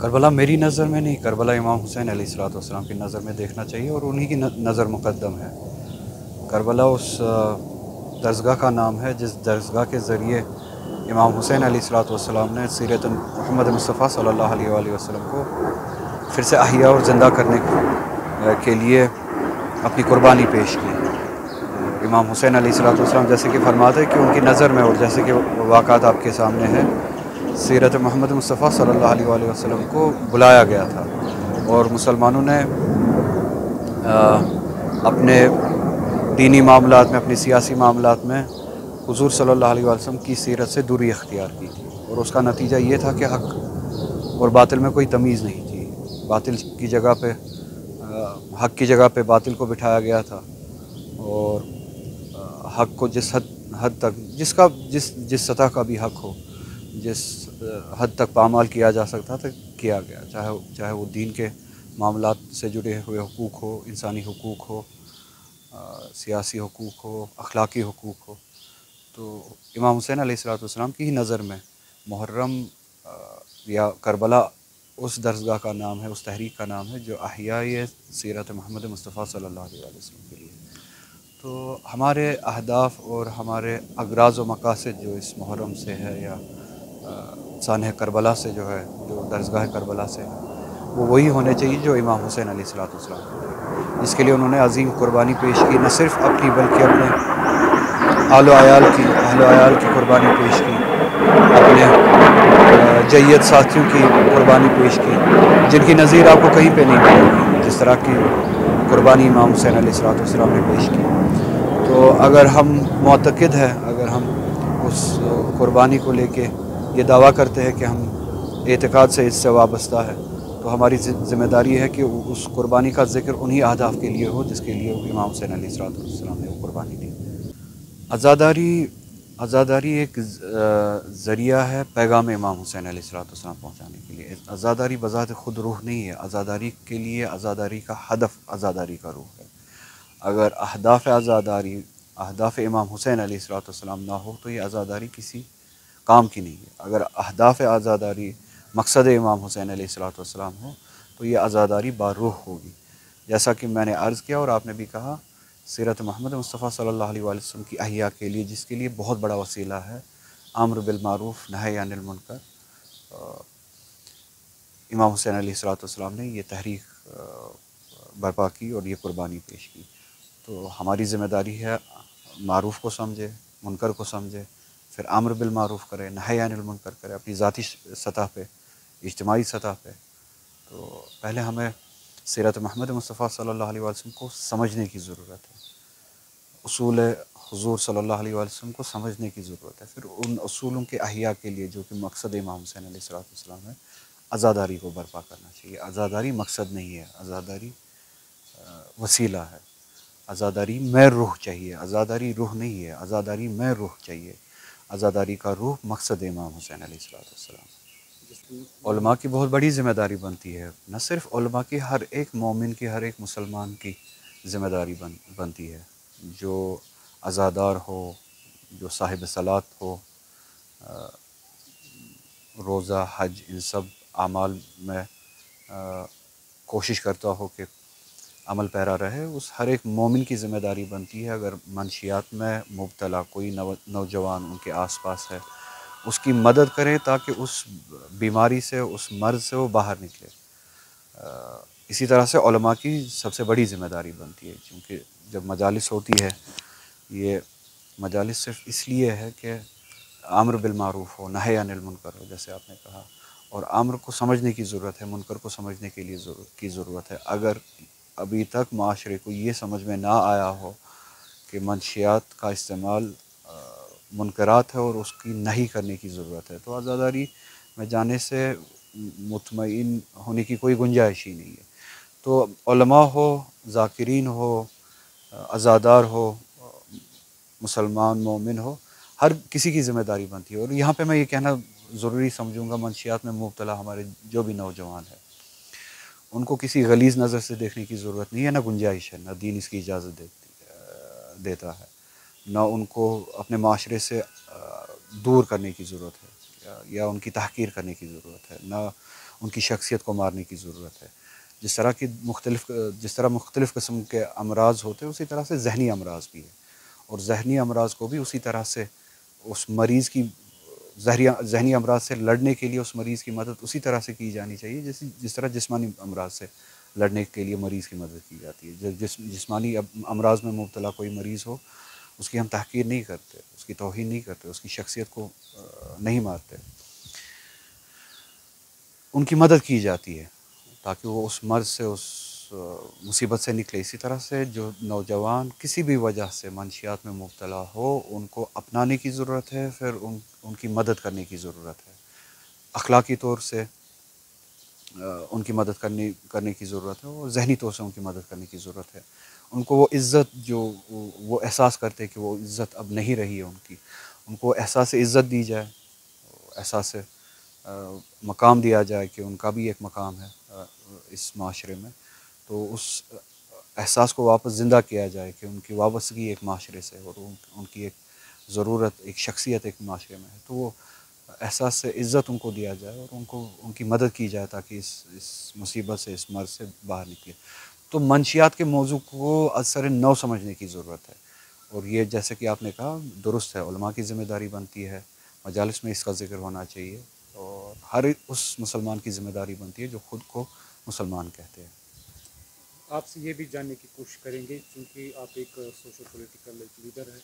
کربلا میری نظر میں نہیں، کربلا امام حسین علیہ السلام کی نظر میں دیکھنا چاہیے، اور انہی کی نظر مقدم ہے۔ کربلا اس درسگاہ کا نام ہے جس درسگاہ کے ذریعے امام حسین علیہ السلام نے سیرت محمد مصطفیٰ صلی اللہ علیہ وآلہ وسلم کو پھر سے احیا اور زندہ کرنے کے لیے اپنی قربانی پیش کی۔ امام حسین علیہ السلام جیسے کہ فرماتے ہیں کہ ان کی نظر میں، اور جیسے کہ واقعات آپ کے سامنے ہیں، سیرت محمد مصطفیٰ صلی اللہ علیہ وآلہ وسلم کو بلایا گیا تھا، اور مسلمانوں نے اپنے دینی معاملات میں، اپنی سیاسی معاملات میں حضور صلی اللہ علیہ وسلم کی سیرت سے دوری اختیار کی تھی، اور اس کا نتیجہ یہ تھا کہ حق اور باطل میں کوئی تمیز نہیں تھی۔ باطل کی جگہ پہ حق کی جگہ پہ باطل کو بٹھایا گیا تھا، اور حق کو جس حد تک جس سطح کا بھی حق ہو، جس حد تک پامال کیا جا سکتا تھا کیا گیا، چاہے وہ دین کے معاملات سے جڑے ہوئے حقوق ہو، انسانی حقوق ہو، سیاسی حقوق ہو، اخلاقی حقوق ہو۔ تو امام حسین علیہ السلام کی ہی نظر میں محرم یا کربلا اس درسگاہ کا نام ہے، اس تحریک کا نام ہے جو احیاء سیرت محمد مصطفیٰ صلی اللہ علیہ وسلم کے لیے۔ تو ہمارے اہداف اور ہمارے اغراض و مقاصد جو اس محرم سے ہے، یا سانحہ کربلا سے جو ہے، جو درسگاہ کربلا سے ہے، وہ وہی ہونے چاہیے جو امام حسین علیہ السلام نے، جس کے لیے انہوں نے عظیم قربانی پیش کی، نہ صرف اپنی بلکہ اپنے اہل و عیال کی قربانی پیش کی، اپنے جید ساتھیوں کی قربانی پیش کی، جن کی نظیر آپ کو کہیں پہ نہیں ملے گی، جس طرح کی قربانی امام حسین علیہ السلام نے پیش کی۔ تو اگر ہم معتقد ہیں، اگر ہم اس قربانی کو لے کے یہ دعویٰ کرتے ہیں کہ ہم اعتقاد سے اس سے وابستہ ہے، تو ہماری ذمہ داری ہے کہ اس قربانی کا ذکر انہی اہداف کے لیے ہو جس کے لیے امام حسین علیہ السلام نے وہ قربانی دی۔ عزاداری ایک ذریعہ ہے پیغام امام حسین علیہ السلام پہنچانے کے لیے۔ عزاداری بذات خود روح نہیں ہے، عزاداری کے لیے عزاداری کا ہدف عزاداری کا روح ہے۔ اگر اہداف امام حسین علیہ السلام نہ ہو تو یہ عزاداری کسی کام کی نہیں ہے۔ اگر اہداف عزاداری مقصد امام حسین علیہ السلام ہو تو یہ عزاداری باروح ہوگی۔ جیسا کہ میں نے عرض کیا اور آپ نے بھی کہا، سیرت محمد مصطفیٰ صلی اللہ علیہ وسلم کی احیا کے لیے، جس کے لیے بہت بڑا وسیلہ ہے امر بالمعروف نہی عن المنکر، امام حسین علیہ السلام نے یہ تحریک برپا کی اور یہ قربانی پیش کی۔ تو ہماری ذمہ داری ہے معروف کو سمجھے، منکر کو سمجھے، پھر امر بالمعروف کرے، نہی عن المنکر کرے، اپنی ذاتی سطح پہ، اجتماعی سطح پہ۔ تو پہلے ہمیں سیرت محمد مصطفیٰ صلی اللہ علیہ وسلم کو سمجھنے کی ضرورت ہے، اصول حضور صلی اللہ علیہ وسلم کو سمجھنے کی ضرورت ہے، پھر ان اصولوں کے احیا کے لیے جو کہ مقصد امام حسین علیہ السلام ہے، عزاداری کو برپا کرنا چاہیے۔ عزاداری مقصد نہیں ہے، عزاداری وسیلہ ہے۔ عزاداری میں روح چاہیے، عزاداری روح نہیں ہے، عزاداری میں روح چاہیے۔ عزاداری کا روح مقصد امام حسین علیہ السلام۔ علماء کی بہت بڑی ذمہ داری بنتی ہے، نہ صرف علماء کی، ہر ایک مومن کی، ہر ایک مسلمان کی ذمہ داری بنتی ہے، جو عزادار ہو، جو صاحب صلاۃ ہو، روزہ، حج، ان سب اعمال میں کوشش کرتا ہو کہ عمل پیرا رہے، اس ہر ایک مومن کی ذمہ داری بنتی ہے، اگر منشیات میں مبتلا کوئی نوجوان ان کے آس پاس ہے، اس کی مدد کریں تاکہ اس بیماری سے، اس مرض سے وہ باہر نکلے۔ اسی طرح سے علماء کی سب سے بڑی ذمہ داری بنتی ہے، کیونکہ جب مجالس ہوتی ہے، یہ مجالس صرف اس لیے ہے کہ امر بالمعروف ہو، نہی عن المنکر ہو، جیسے آپ نے کہا، اور امر کو سمجھنے کی ضرورت ہے، منکر کو سمجھنے کے لیے ضرورت ہے۔ اگر ابھی تک معاشرے کو یہ سمجھ میں نہ آیا ہو کہ منشیات کا استعمال منکرات ہے اور اس کی نہی کرنے کی ضرورت ہے، تو عزاداری میں جانے سے مطمئن ہونے کی کوئی گنجائش ہی نہیں ہے۔ تو علماء ہو، ذاکرین ہو، عزادار ہو، مسلمان مومن ہو، ہر کسی کی ذمہ داری بنتی ہے۔ اور یہاں پہ میں یہ کہنا ضروری سمجھوں گا، منشیات میں مبتلا ہمارے جو بھی نوجوان ہیں، ان کو کسی غلیظ نظر سے دیکھنے کی ضرورت نہیں ہے، نہ گنجائش ہے، نہ دین اس کی اجازت دیتا ہے، نہ ان کو اپنے معاشرے سے دور کرنے کی ضرورت ہے، یا ان کی تحقیر کرنے کی ضرورت ہے، نہ ان کی شخصیت کو مارنے کی ضرورت ہے. جس طرح مختلف قسم کے امراض ہوتے ہیں اسی طرح سے ذہنی امراض بھی ہے, اور ذہنی امراض کو بھی اسی طرح سے اس مریض کی ذہنی امراض سے لڑنے کے لیے اس مریض کی مدد اسی طرح سے کی جانی چاہیے جس طرح جسمانی امراض سے لڑنے کے لیے مریض کی مدد کی جاتی ہے. جسمانی امراض میں مبتلا کوئی مریض ہو اس کی ہم تحقیر نہیں کرتے, اس کی توہین نہیں کرتے, اس کی شخصیت کو نہیں مارتے, ان کی مدد کی جاتی ہے تاکہ وہ اس مرض سے, اس مصیبت سے نکلے. اسی طرح سے جو نوجوان کسی بھی وجہ سے منشیات میں مبتلا ہو ان کو اپنانے کی ضرورت ہے, پھر ان کی مدد کرنے کی ضرورت ہے. اخلاقی طور سے ان کی مدد کرنے کی ضرورت ہے, اور ذہنی طور سے ان کی مدد کرنے کی ضرورت ہے. ان کو وہ عزت جو وہ احساس کرتے کہ وہ عزت اب نہیں رہی ہے ان کو احساس عزت دی جائے, احساس مقام دیا جائے کہ ان کا بھی ایک مقام ہے اس معاشرے میں. تو اس احساس کو واپس زندہ کیا جائے کہ ان کی وابستگی ایک معاشرے سے اور ان کی ایک ضرورت, ایک شخصیت ایک معاشرے میں ہے. تو وہ احساس سے عزت ان کو دیا جائے اور ان کی مدد کی جائے تاکہ اس مصیبت سے, اس مرض سے باہر نکلے. تو منشیات کے موضوع کو اثر نو سمجھنے کی ضرورت ہے, اور یہ جیسے کہ آپ نے کہا درست ہے, علماء کی ذمہ داری بنتی ہے, مجالس میں اس کا ذکر ہونا چاہیے, اور ہر اس مسلمان کی ذمہ داری بنتی ہے جو خود کو مسلمان کہتے ہیں. آپ سے یہ بھی جاننے کی کوشش کریں گے چونکہ آپ ایک سوشل پولیٹیکل لیڈر ہیں,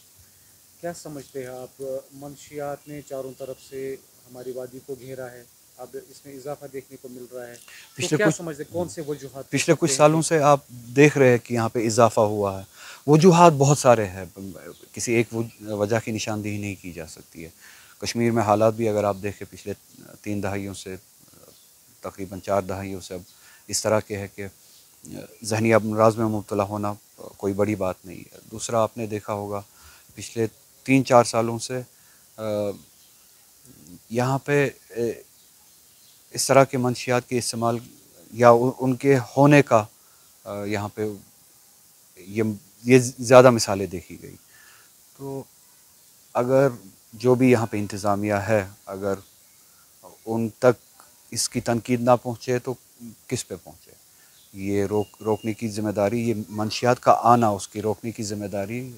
کیا سمجھتے ہیں آپ منشیات نے چاروں طرف سے ہماری وادی کو گھیرا ہے, اب اس میں اضافہ دیکھنے کو مل رہا ہے, تو کیا سمجھتے ہیں کون سے وجوہات پچھلے کچھ سالوں سے آپ دیکھ رہے ہیں کہ یہاں پہ اضافہ ہوا ہے. وجوہات بہت سارے ہیں, کسی ایک وجہ کی نشاندہی نہیں کی جا سکتی ہے. کشمیر میں حالات بھی اگر آپ دیکھیں پچھلے 3 دہائیوں سے تقریباً 4 دہائیوں سے اب اس طرح کے ہے کہ ذہنی امراض میں مبتلا ہونا کوئی بڑی بات نہیں ہے. دوسرا آپ نے دیکھا ہوگا پچھلے 3-4 سالوں سے یہاں پہ اس طرح کے منشیات کے استعمال یا ان کے ہونے کا یہاں پہ یہ زیادہ مثالیں دیکھی گئی. تو اگر جو بھی یہاں پہ انتظامیہ ہے اگر ان تک اس کی تنقید نہ پہنچے تو کس پہ پہنچے؟ یہ روکنے کی ذمہ داری, یہ منشیات کا آنا, اس کی روکنے کی ذمہ داری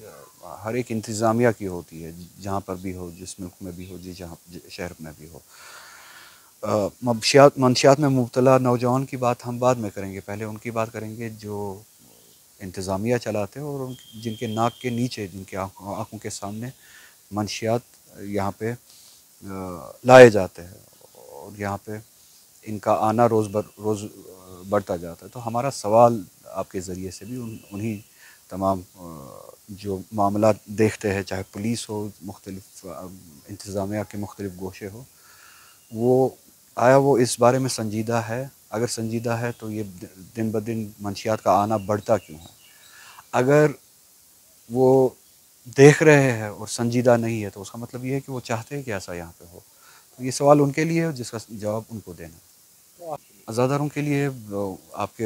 ہر ایک انتظامیہ کی ہوتی ہے, جہاں پر بھی ہو, جس ملک میں بھی ہو, جہاں شہر میں بھی ہو. منشیات میں مبتلا نوجوان کی بات ہم بعد میں کریں گے, پہلے ان کی بات کریں گے جو انتظامیہ چلاتے ہیں اور جن کے ناک کے نیچے, جن کے آنکھوں کے سامنے منشیات یہاں پہ لائے جاتے ہیں, اور یہاں پہ ان کا آنا روز بڑھتا جاتا ہے. تو ہمارا سوال آپ کے ذریعے سے بھی انہی تمام جو معاملات دیکھتے ہیں, چاہے پولیس ہو, مختلف انتظامیہ کے مختلف گوشے ہو, وہ اس بارے میں سنجیدہ ہے؟ اگر سنجیدہ ہے تو یہ دن بدن منشیات کا آنا بڑھتا کیوں ہے؟ اگر وہ دیکھ رہے ہیں اور سنجیدہ نہیں ہے تو اس کا مطلب یہ ہے کہ وہ چاہتے ہیں کہ ایسا یہاں پہ ہو. تو یہ سوال ان کے لیے ہے جس کا جواب ان کو دینا. عزاداروں کے لیے آپ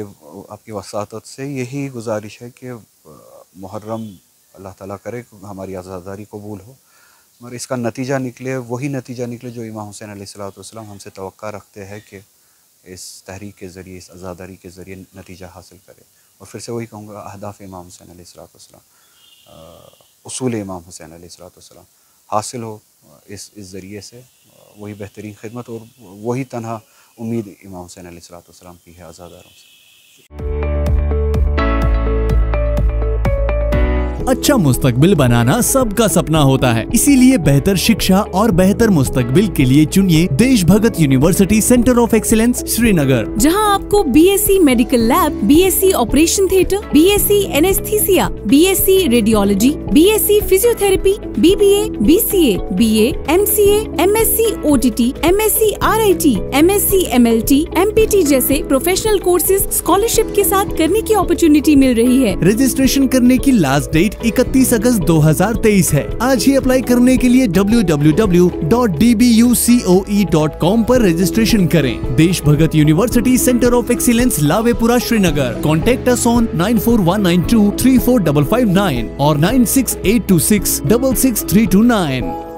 کی وساطت سے یہی گزارش ہے کہ محرم اللہ تعالیٰ کرے ہماری عزاداری قبول ہو, مگر اس کا نتیجہ نکلے, وہی نتیجہ نکلے جو امام حسین علیہ السلام ہم سے توقع رکھتے ہیں کہ اس تحریک کے ذریعے, اس عزاداری کے ذریعے نتیجہ حاصل کرے. اور پھر سے وہی کہوں گا, اہداف امام حسین علیہ السلام, اصول امام حسین علیہ السلام حاصل ہو اس ذریعے سے, وہی بہترین خدمت اور وہی تنہا امید امام حسین علیہ السلام کی ہے عزاداروں سے. اچھا مستقبل بنانا سب کا سپنا ہوتا ہے, اسی لیے بہتر شکشا اور بہتر مستقبل کے لیے چنیے Desh Bhagat university centre of excellence Srinagar, جہاں آپ کو B S C medical lab, B S C operation theatre, B S C anaesthesia, B S C radiology, B S C physiotherapy, B B A, B C A, B A, M C A, M S C O T T, M S C R I T, M S C M L T, M P T جیسے professional courses scholarship کے ساتھ کرنے کی opportunity مل رہی ہے. Registration کرنے کی لاسٹ ڈیٹ 31 اگست 2023 ہے. آج ہی اپلائی کرنے کے لیے www.dbucoe.com پر رجسٹریشن کریں. Desh Bhagat university centre of excellence Lawaypora Srinagar. Contact us on 9419234559 اور 9682666329.